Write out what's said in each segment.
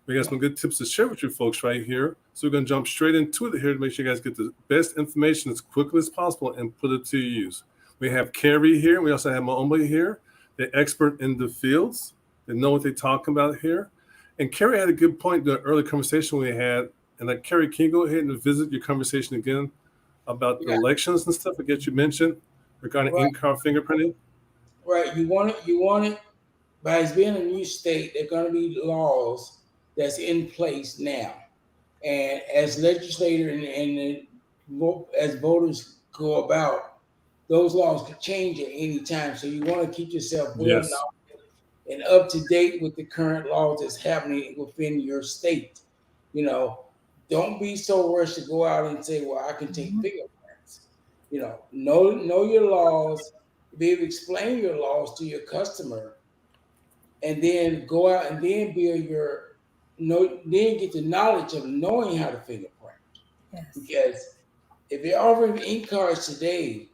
We got some good tips to share with you folks right here. So we're going to jump straight into it here to make sure you guys get the best information as quickly as possible and put it to use. We have Carrie here. We also have Maomba here, the expert in the fields. They know what they're talking about here. And Carrie had a good point in the early conversation we had. And Carrie, can you go ahead and visit your conversation again about the elections and stuff that you mentioned regarding in-car fingerprinting? Right. You want it. By it being a new state, there are going to be laws that's in place now. And as legislators and as voters go about, those laws could change at any time. So you want to keep yourself well knowledgeable and up to date with the current laws that's happening within your state. You know, don't be so rushed to go out and say, well, I can take fingerprints. You know your laws, be able to explain your laws to your customer, and then go out and then build then get the knowledge of knowing how to fingerprint. Yes. Because if they're offering ink cards today,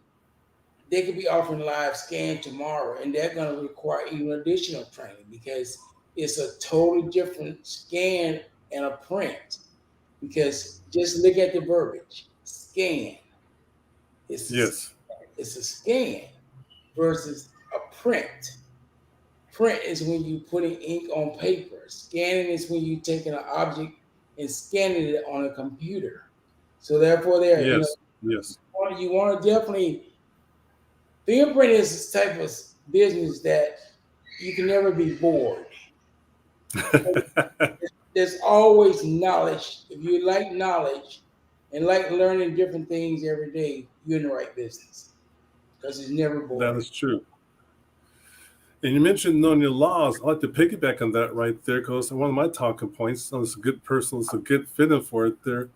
they could be offering LiveScan tomorrow, and they're going to require even additional training because it's a totally different scan and a print. Because just look at the verbiage: scan. It's a scan versus a print. Print is when you putting ink on paper. Scanning is when you taking an object and scanning it on a computer. So therefore, you want to definitely. Fingerprint is the type of business that you can never be bored. There's always knowledge. If you like knowledge and like learning different things every day, you're in the right business because it's never boring. That is true. And you mentioned knowing your laws. I'd like to piggyback on that right there because one of my talking points, so it's a good person, it's a good fitting for it there,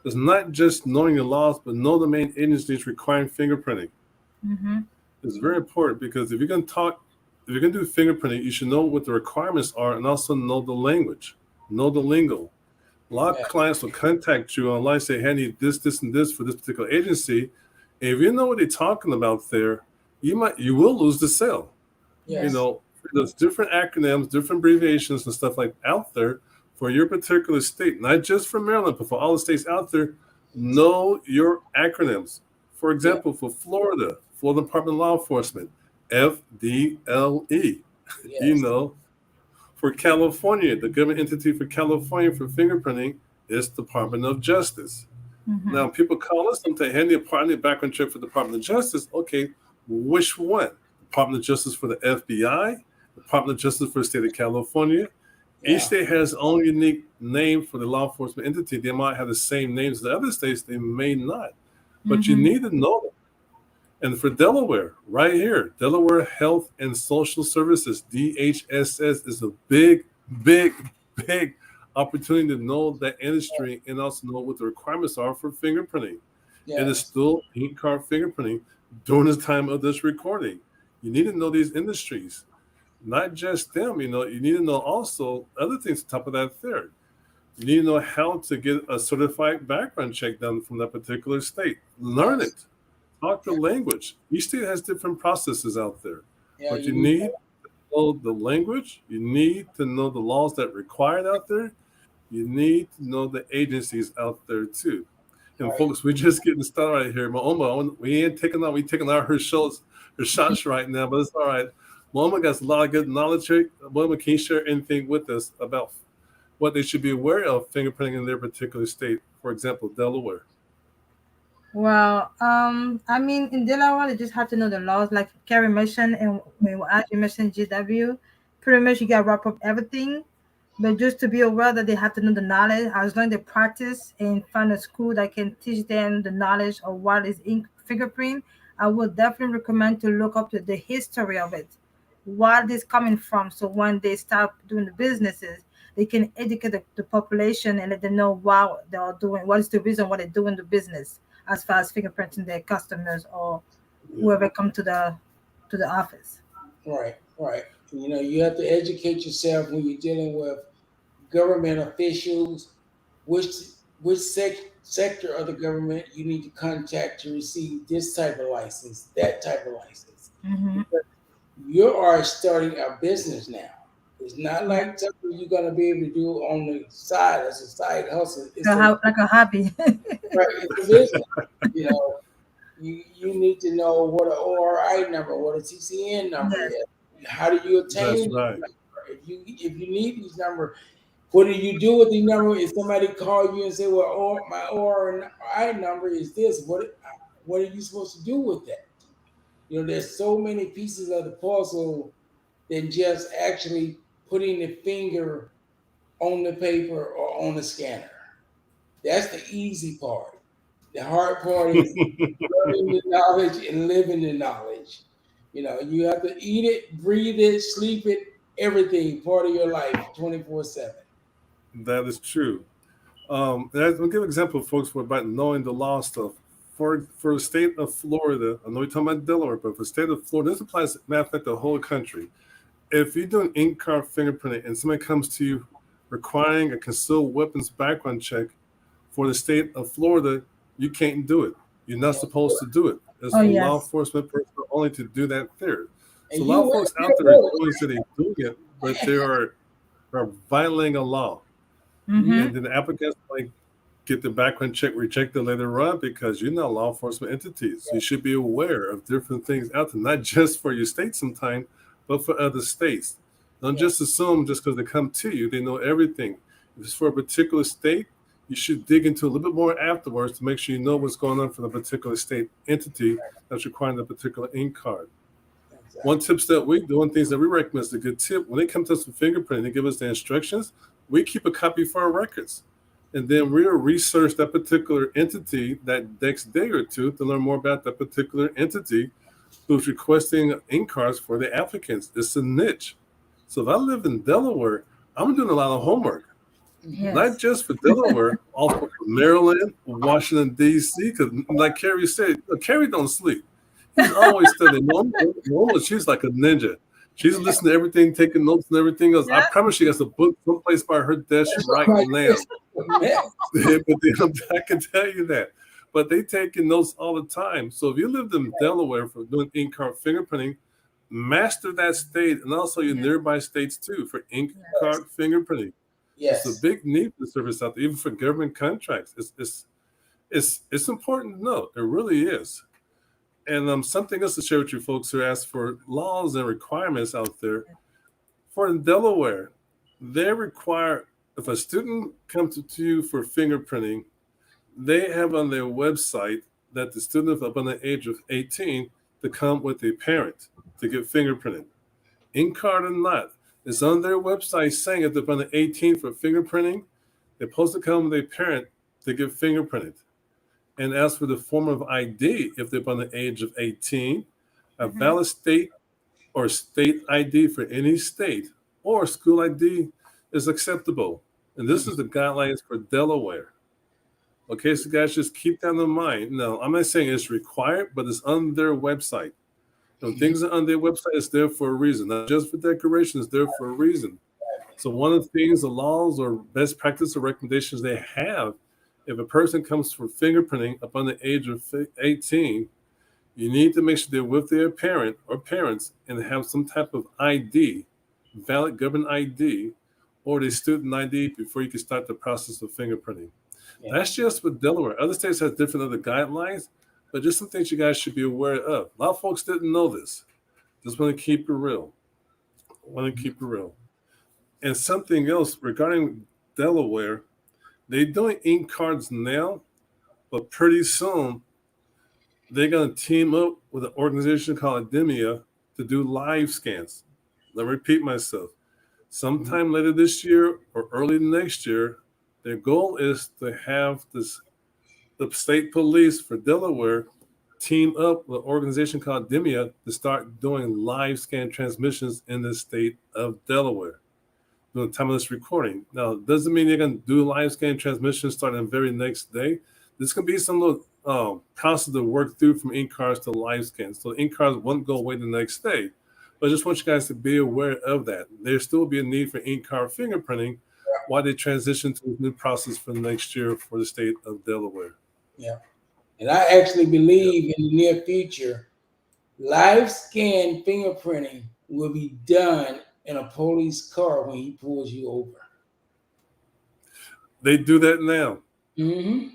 is not just knowing your laws, but know the main agencies requiring fingerprinting. Mm-hmm. It's very important because if you're going to do fingerprinting, you should know what the requirements are and also know the language, know the lingo. A lot of clients will contact you online and say, hey, I need this, and this for this particular agency. And if you know what they're talking about there, you will lose the sale. Yes. You know, there's different acronyms, different abbreviations and stuff like out there for your particular state, not just for Maryland, but for all the states out there. Know your acronyms. For example, for Florida Department of Law Enforcement, FDLE. Yes. You know, for California, the government entity for California for fingerprinting is Department of Justice. Mm-hmm. Now, people call us and say, hey, I need a background check for the Department of Justice. Okay, which one? Department of Justice for the FBI, Department of Justice for the state of California. Yeah. Each state has its own unique name for the law enforcement entity. They might have the same names as the other states. They may not. But you need to know them. And for Delaware, right here, Delaware Health and Social Services, DHSS, is a big, big, big opportunity to know that industry and also know what the requirements are for fingerprinting. Yes. It is still ink card fingerprinting during the time of this recording. You need to know these industries, not just them. You know, you need to know also other things on top of that there. You need to know how to get a certified background check done from that particular state. Learn it. Talk the language. Each state has different processes out there. Yeah, but you need to know the language. You need to know the laws that are required out there. You need to know the agencies out there too. And folks, we're just getting started right here. Maoma, we ain't taking out. We taking out her shots right now, but it's all right. Maoma got a lot of good knowledge here. Maoma, can you share anything with us about what they should be aware of fingerprinting in their particular state? For example, Delaware. Well, I mean, in Delaware, they just have to know the laws, like Carrie mentioned, and as you mentioned, GW, pretty much you got to wrap up everything. But just to be aware that they have to know the knowledge, as long as they practice and find a school that can teach them the knowledge of what is ink fingerprint, I would definitely recommend to look up the history of it, where it's coming from. So when they start doing the businesses, they can educate the population and let them know what they are doing, what is the reason why they're doing the business, as far as fingerprinting their customers or whoever come to the office. Right. You know, you have to educate yourself when you're dealing with government officials, which sector of the government you need to contact to receive this type of license, that type of license. Mm-hmm. You are starting a business now. It's not like something you're gonna be able to do on the side as a side hustle. It's So like a hobby. right, it's a business. You know, you need to know what an ORI number, what a CCN number Yes. is. How do you That's obtain these right. numbers? If you need these numbers, what do you do with the number? If somebody call you and say, "Well, my ORI number is this," what are you supposed to do with that? You know, there's so many pieces of the puzzle than just actually putting the finger on the paper or on the scanner. That's the easy part. The hard part is learning the knowledge and living the knowledge. You know, you have to eat it, breathe it, sleep it, everything part of your life 24/7. That is true. And I'll give an example, folks, for about knowing the law stuff. For the state of Florida, I know we're talking about Delaware, but for the state of Florida, this applies, matter of fact, the whole country. If you're doing ink card fingerprinting and somebody comes to you requiring a concealed weapons background check for the state of Florida, you can't do it. You're not supposed to do it. It's Oh for law yes. enforcement personnel only to do that there. So And a you lot of went folks out there are real doing that they're doing it, but they are violating a law. Mm-hmm. And then the applicants might get the background check rejected later on because you're not law enforcement entities. You should be aware of different things out there, not just for your state sometimes, but for other states. Don't just assume just because they come to you, they know everything. If it's for a particular state, you should dig into a little bit more afterwards to make sure you know what's going on for the particular state entity that's requiring the particular ink card. One tips that we do, one things that we recommend is a good tip. When they come to us for fingerprinting, they give us the instructions. We keep a copy for our records. And then we'll research that particular entity that next day or two to learn more about that particular entity who's requesting ink cards for the applicants. It's a niche. So if I live in Delaware, I'm doing a lot of homework, not Yes. just for Delaware, also for Maryland, Washington, D.C., because like Carrie said, Carrie don't sleep. He's always studying. Normal, she's like a ninja. She's listening to everything, taking notes and everything else. I Yeah. promise she has a book someplace by her desk right now. But I can tell you that. But they taking notes all the time. So if you lived in Delaware for doing ink card fingerprinting, master that state and also your nearby states too for ink card fingerprinting. It's a Yes. big need for service out there, even for government contracts. It's important to know. It really is. And something else to share with you folks who ask for laws and requirements out there. For in Delaware, they require if a student comes to you for fingerprinting, they have on their website that the student up on the age of 18 to come with a parent to get fingerprinted. In card or not, it's on their website saying if they're on the 18 for fingerprinting, they're supposed to come with a parent to get fingerprinted. And as for the form of ID, if they're on the age of 18, a valid state or state ID for any state or school ID is acceptable. And this is the guidelines for Delaware. Okay, so guys, just keep that in mind. No, I'm not saying it's required, but it's on their website. Things are on their website is there for a reason, not just for decoration, it's there for a reason. So one of the things, the laws or best practice or recommendations they have, if a person comes for fingerprinting upon the age of 18, you need to make sure they're with their parent or parents and have some type of ID, valid government ID, or the student ID before you can start the process of fingerprinting. Yeah. That's just with Delaware. Other states have different other guidelines, but just some things you guys should be aware of. A lot of folks didn't know this. Just want to keep it real. And something else regarding Delaware, they're doing ink cards now, but pretty soon they're going to team up with an organization called Ademia to do live scans. Let me repeat myself. Sometime later this year or early next year, their goal is to have the state police for Delaware team up with an organization called Demia to start doing live scan transmissions in the state of Delaware during the time of this recording. Now, it doesn't mean you're going to do live scan transmissions starting the very next day. This can be some little process to work through from ink cards to live scans. So ink cards won't go away the next day. But I just want you guys to be aware of that. There still will be a need for ink card fingerprinting while they transition to a new process for next year for the state of Delaware. Yeah. And I actually believe in the near future, live scan fingerprinting will be done in a police car when he pulls you over. They do that now. Mm-hmm.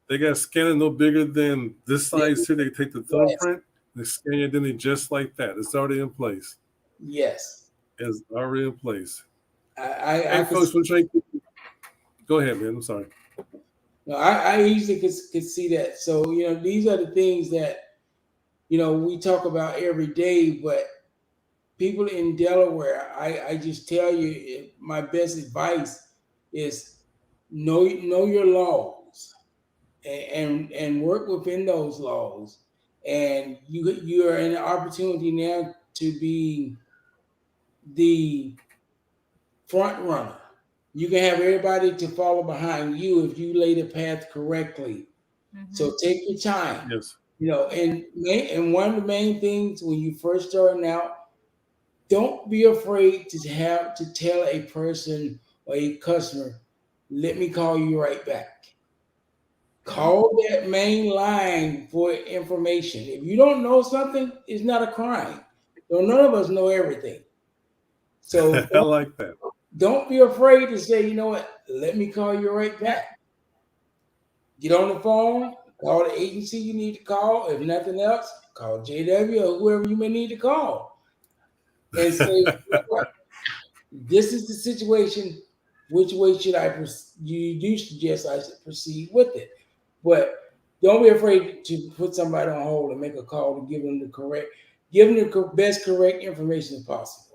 They got a scanner no bigger than this size here. They take the thumbprint, they scan it, then they just like that. It's already in place. Yes. It's already in place. I Hey, could, folks, we're trying. Go ahead, man. I'm sorry. no, I easily could see that. So, you know, these are the things that, you know, we talk about every day, but people in Delaware, I just tell you, my best advice is know your laws and work within those laws. And you are in an opportunity now to be the front runner. You can have everybody to follow behind you if you lay the path correctly. So take your time. Yes. You know, and one of the main things when you first starting out, don't be afraid to have to tell a person or a customer, let me call you right back. Call that main line for information. If you don't know something, it's not a crime. So none of us know everything. So I like that. don't be afraid to say, you know what, let me call you right back. Get on the phone, call the agency you need to call. If nothing else, call JW or whoever you may need to call and say, you know what, this is the situation. Which way should I you do suggest I should proceed with it? But don't be afraid to put somebody on hold and make a call to give them the best correct information as possible.